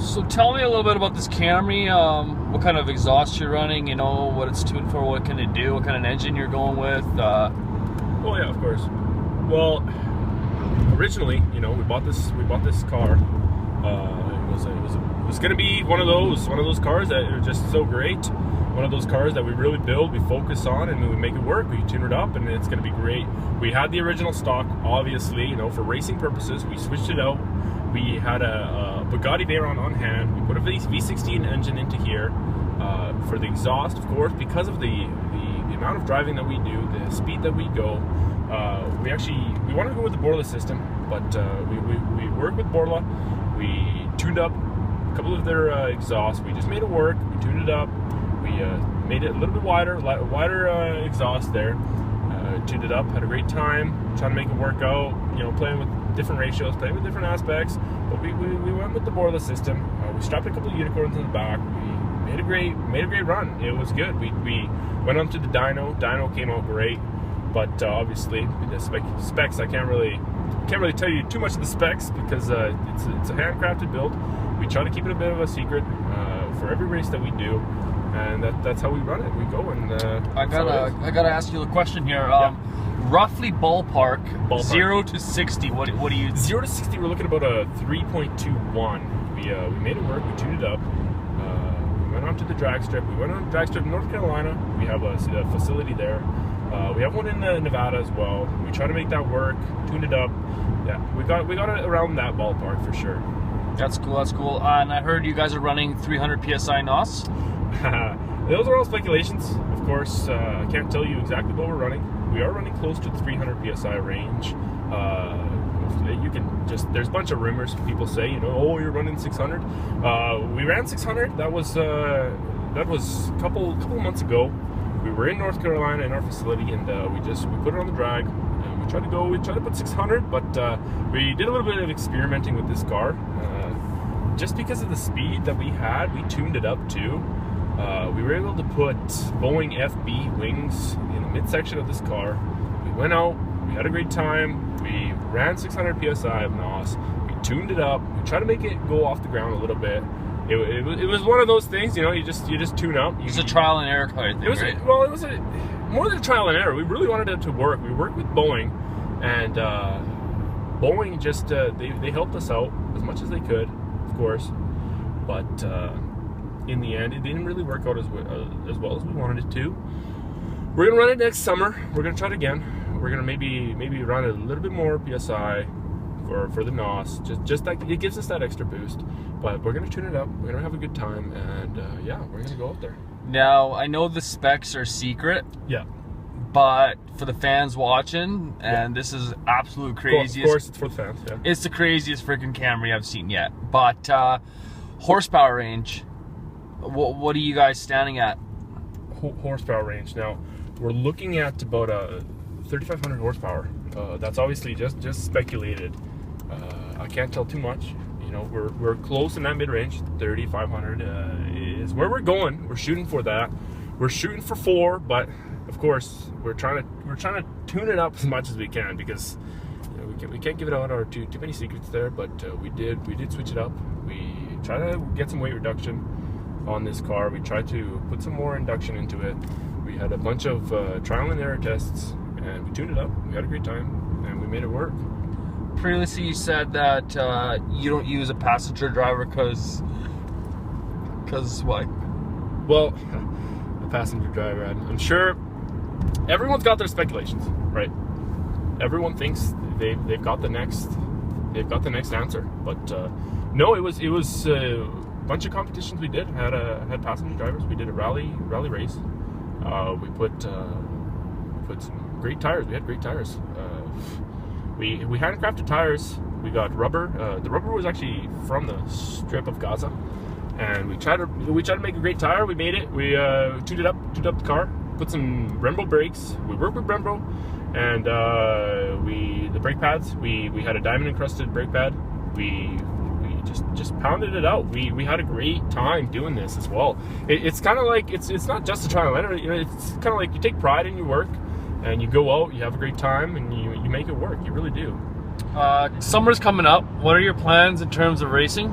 So tell me a little bit about this Camry. What kind of exhaust you're running? You know what it's tuned for. What can it do? What kind of engine you're going with? Oh yeah, of course. Well, originally, you know, we bought this car. It was going to be one of those cars that are just so great. One of those cars that we really build, we focus on, and we make it work. We tune it up, and it's going to be great. We had the original stock, obviously, you know, for racing purposes. We switched it out. We had a Bugatti Veyron on hand. We put a V16 engine into here for the exhaust, of course, because of the amount of driving that we do, the speed that we go. We wanted to go with the Borla system, but we worked with Borla. We tuned up a couple of their exhausts. We just made it work. We tuned it up. We made it a little bit wider exhaust there. Tuned it up, had a great time, trying to make it work out, you know, playing with different ratios, playing with different aspects, but we went with the Borla system. We strapped a couple of unicorns in the back. We made a great run. It was good. We went on to the dyno came out great, but obviously the specs, I can't really tell you too much of the specs because it's a handcrafted build. We try to keep it a bit of a secret for every race that we do. And that's how we run it. We go and I gotta ask you a question here. Yeah. Roughly ballpark 0 to 60. What do you? 0 to 60. We're looking at about a 3.21. We made it work. We tuned it up. We went on to the drag strip. We went on the drag strip in North Carolina. We have a facility there. We have one in Nevada as well. We try to make that work. Tuned it up. Yeah, we got it around that ballpark for sure. That's cool. That's cool. And I heard you guys are running 300 psi NOS. Those are all speculations, of course. I can't tell you exactly what we're running. We are running close to the 300 psi range. You can there's a bunch of rumors. People say, you know, oh, you're running 600. We ran 600. That was a couple months ago. We were in North Carolina in our facility, and we put it on the drag. And we tried to put 600, but we did a little bit of experimenting with this car. Just because of the speed that we had, we tuned it up too. We were able to put Boeing FB wings in the midsection of this car. We went out, we had a great time, we ran 600 psi of NOS, we tuned it up, we tried to make it go off the ground a little bit. It was one of those things, you know, you just tune up. It's a trial and error kind of thing, right? Well, it was more than a trial and error. We really wanted it to work. We worked with Boeing, and Boeing just, they helped us out as much as they could, of course, but in the end, it didn't really work out as well as we wanted it to. We're gonna run it next summer. We're gonna try it again. We're gonna maybe run a little bit more PSI for the NOS. Just that it gives us that extra boost. But we're gonna tune it up. We're gonna have a good time, and yeah, we're gonna go out there. Now I know the specs are secret. Yeah. But for the fans watching, and this is absolute craziest. Of course, it's for the fans. Yeah. It's the craziest freaking Camry I've seen yet. But horsepower range. What are you guys standing at? Horsepower range. Now, we're looking at about 3,500 horsepower. That's obviously just speculated. I can't tell too much. You know, we're close in that mid-range. 3,500 is where we're going. We're shooting for that. We're shooting for 4, but of course, we're trying to tune it up as much as we can because you know, we can't give it out or too many secrets there. But we did switch it up. We try to get some weight reduction on this car. We tried to put some more induction into it. We had a bunch of trial and error tests, and we tuned it up. We had a great time, and we made it work. Previously, you said that you don't use a passenger driver because why? Well, a passenger driver. I'm sure everyone's got their speculations, right? Everyone thinks they've got the next answer, but no, it was bunch of competitions we did had passenger drivers. We did a rally race. We put some great tires. We had great tires. We handcrafted tires. We got rubber. The rubber was actually from the Strip of Gaza, and we tried to make a great tire. We made it. We tuned up the car. Put some Brembo brakes. We worked with Brembo, and the brake pads. We had a diamond encrusted brake pad. We just pounded it out. We had a great time doing this as well. It's kind of like it's not just a trial and error. You know, it's kind of like you take pride in your work, and you go out, you have a great time, and you make it work. You really do. Summer's coming up. What are your plans in terms of racing?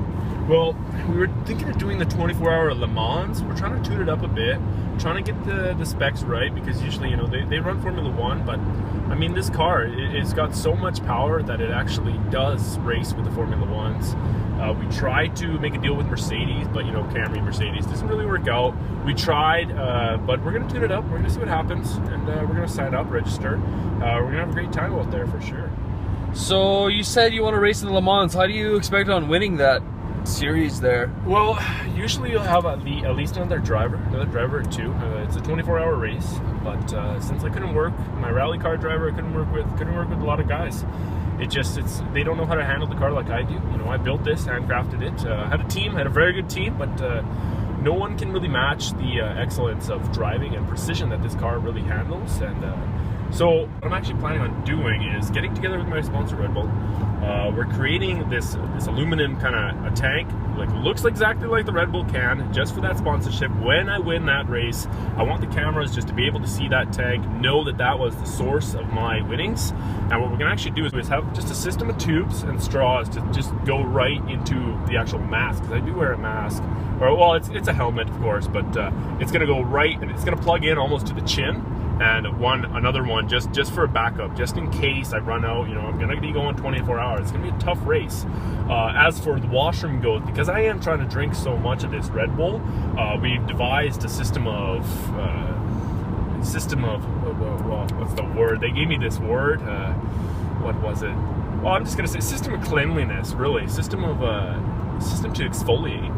Well, we were thinking of doing the 24-hour Le Mans. We're trying to tune it up a bit, trying to get the specs right, because usually, you know, they run Formula One, but I mean, this car, it's got so much power that it actually does race with the Formula Ones. We tried to make a deal with Mercedes, but you know, Camry, Mercedes doesn't really work out. We tried, but we're gonna tune it up. We're gonna see what happens, and we're gonna sign up, register. We're gonna have a great time out there for sure. So you said you want to race in the Le Mans. How do you expect on winning that series there? Well, usually you'll have at least another driver or two. It's a 24-hour race, but since I couldn't work, my rally car driver I couldn't work with a lot of guys. They don't know how to handle the car like I do. You know, I built this, handcrafted it. Had a very good team, but no one can really match the excellence of driving and precision that this car really handles. And so what I'm actually planning on doing is getting together with my sponsor, Red Bull. We're creating this aluminum kind of a tank, looks exactly like the Red Bull can, just for that sponsorship. When I win that race, I want the cameras just to be able to see that tank, know that that was the source of my winnings. And what we're gonna actually do is have just a system of tubes and straws to just go right into the actual mask, because I do wear a mask. Or, well, it's a helmet, of course, but it's gonna go right, and it's gonna plug in almost to the chin. And another one just for a backup, just in case I run out. You know, I'm gonna be going 24 hours. It's gonna be a tough race. As for the washroom goes, because I am trying to drink so much of this Red Bull, we've devised a system of what's the word? They gave me this word. What was it? Well, I'm just gonna say system of cleanliness. Really, system to exfoliate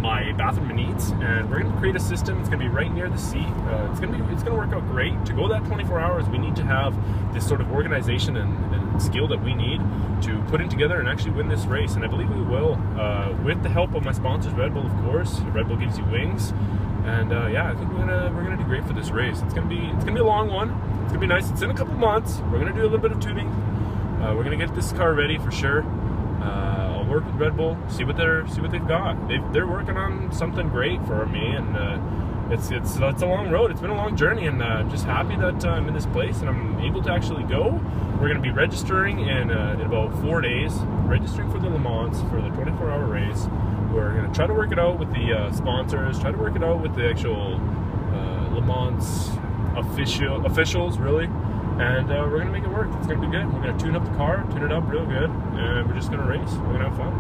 my bathroom needs, and we're going to create a system. It's going to be right near the sea. It's going to work out great. To go that 24 hours, we need to have this sort of organization and skill that we need to put it together and actually win this race. And I believe we will, with the help of my sponsors, Red Bull, of course. Red Bull gives you wings, and yeah, I think we're gonna do great for this race. It's gonna be a long one. It's gonna be nice. It's in a couple months. We're gonna do a little bit of tuning. We're gonna get this car ready for sure. Work with Red Bull, see what they've got. They're working on something great for me, and it's a long road. It's been a long journey, and I'm just happy that I'm in this place and I'm able to actually go. We're going to be registering in about 4 days, registering for the Le Mans for the 24-hour race. We're going to try to work it out with the sponsors, try to work it out with the actual Le Mans officials, really. And we're going to make it work. It's going to be good. We're going to tune up the car, tune it up real good, and we're just going to race. We're going to have fun.